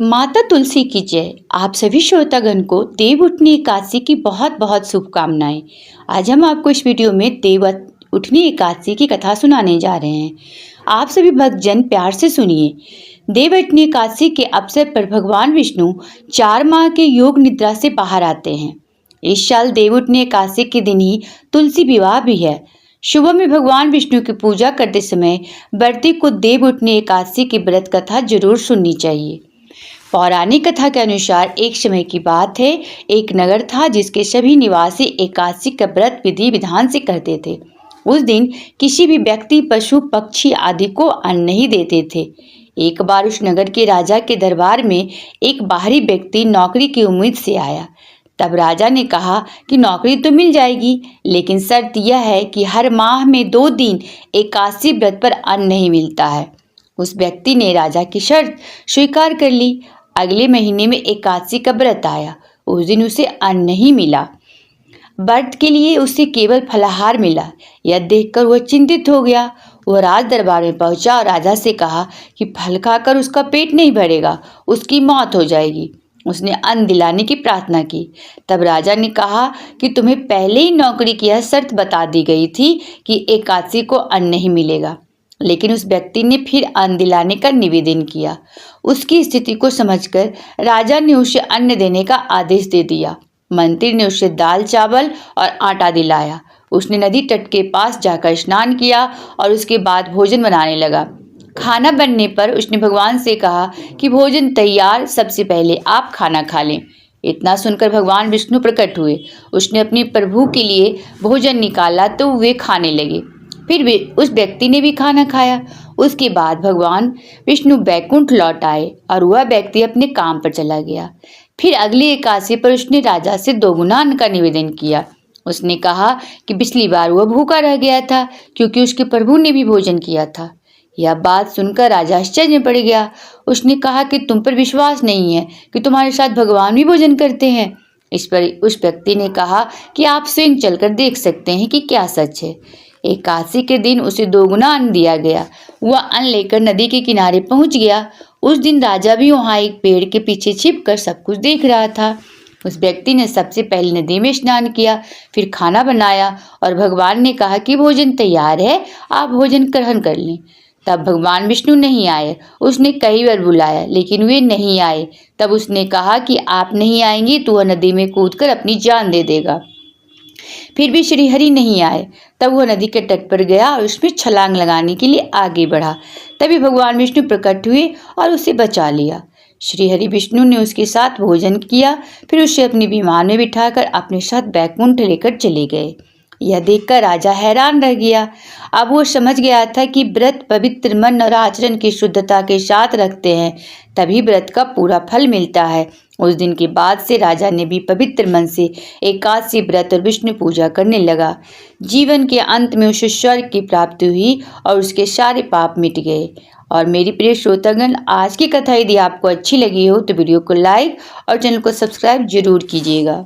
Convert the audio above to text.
माता तुलसी की जय। आप सभी श्रोतागण को देव उठनी एकादशी की बहुत बहुत शुभकामनाएं। आज हम आपको इस वीडियो में देव उठनी एकादशी की कथा सुनाने जा रहे हैं। आप सभी भक्तजन प्यार से सुनिए। देव उठनी एकादशी के अवसर पर भगवान विष्णु 4 माह के योग निद्रा से बाहर आते हैं। इस साल देव उठनी एकादशी के दिन ही तुलसी विवाह भी है। सुबह में भगवान विष्णु की पूजा करते समय व्रती को देव उठनी एकादशी की व्रत कथा जरूर सुननी चाहिए। पौराणिक कथा के अनुसार एक समय की बात है, एक नगर था जिसके सभी निवासी एकादशी का व्रत विधि विधान से करते थे। उस दिन किसी भी व्यक्ति, पशु, पक्षी आदि को अन्न नहीं देते थे। एक बार उस नगर के राजा के दरबार में एक बाहरी व्यक्ति नौकरी की उम्मीद से आया। तब राजा ने कहा कि नौकरी तो मिल जाएगी, लेकिन शर्त यह है कि हर माह में 2 दिन एकादशी व्रत पर अन्न नहीं मिलता है। उस व्यक्ति ने राजा की शर्त स्वीकार कर ली। अगले महीने में एकादशी का व्रत आया। उस दिन उसे अन्न नहीं मिला। व्रत के लिए उसे केवल फलाहार मिला। यह देखकर वह चिंतित हो गया। वह राज दरबार में पहुंचा और राजा से कहा कि फल खाकर उसका पेट नहीं भरेगा, उसकी मौत हो जाएगी। उसने अन्न दिलाने की प्रार्थना की। तब राजा ने कहा कि तुम्हें पहले ही नौकरी की यह शर्त बता दी गई थी कि एकादशी को अन्न नहीं मिलेगा। लेकिन उस व्यक्ति ने फिर अन्न दिलाने का निवेदन किया। उसकी स्थिति को समझकर राजा ने उसे अन्न देने का आदेश दे दिया। मंत्री ने उसे दाल, चावल और आटा दिलाया। उसने नदी तट के पास जाकर स्नान किया और उसके बाद भोजन बनाने लगा। खाना बनने पर उसने भगवान से कहा कि भोजन तैयार, सबसे पहले आप खाना खा लें। इतना सुनकर भगवान विष्णु प्रकट हुए। उसने अपने प्रभु के लिए भोजन निकाला तो वे खाने लगे। फिर भी उस व्यक्ति ने भी खाना खाया। उसके बाद भगवान विष्णु बैकुंठ लौट आए और वह व्यक्ति अपने काम पर चला गया। फिर अगली एकादशी पर उसने राजा से 2 गुना अन्न का निवेदन किया। उसने कहा कि पिछली बार वह भूखा रह गया था क्योंकि उसके प्रभु ने भी भोजन किया था। यह बात सुनकर राजा आश्चर्य में पड़ गया। उसने कहा कि तुम पर विश्वास नहीं है कि तुम्हारे साथ भगवान भी भोजन करते हैं। इस पर उस व्यक्ति ने कहा कि आप स्वयं चलकर देख सकते हैं कि क्या सच है। एकादशी के दिन उसे 2 गुना अन्न दिया गया। वह अन्न लेकर नदी के किनारे पहुंच गया। उस दिन राजा भी वहां एक पेड़ के पीछे छिपकर सब कुछ देख रहा था। उस व्यक्ति ने सबसे पहले नदी में स्नान किया, फिर खाना बनाया और भगवान ने कहा कि भोजन तैयार है, आप भोजन ग्रहण कर लें। तब भगवान विष्णु नहीं आए। उसने कई बार बुलाया लेकिन वे नहीं आए। तब उसने कहा कि आप नहीं आएंगे तो वह नदी में कूदकर अपनी जान दे देगा। फिर भी श्रीहरि नहीं आए। तब वह नदी के तट पर गया और उसमें छलांग लगाने के लिए आगे बढ़ा। तभी भगवान विष्णु प्रकट हुए और उसे बचा लिया। श्रीहरि विष्णु ने उसके साथ भोजन किया, फिर उसे अपनी विमान में बिठाकर अपने साथ बैकुंठ लेकर चले गए। यह देखकर राजा हैरान रह गया। अब वो समझ गया था कि व्रत पवित्र मन और आचरण की शुद्धता के साथ रखते हैं तभी व्रत का पूरा फल मिलता है। उस दिन के बाद से राजा ने भी पवित्र मन से एकादशी व्रत और विष्णु पूजा करने लगा। जीवन के अंत में उसे स्वर्ग की प्राप्ति हुई और उसके सारे पाप मिट गए। और मेरी प्रिय श्रोतागण, आज की कथा यदि आपको अच्छी लगी हो तो वीडियो को लाइक और चैनल को सब्सक्राइब जरूर कीजिएगा।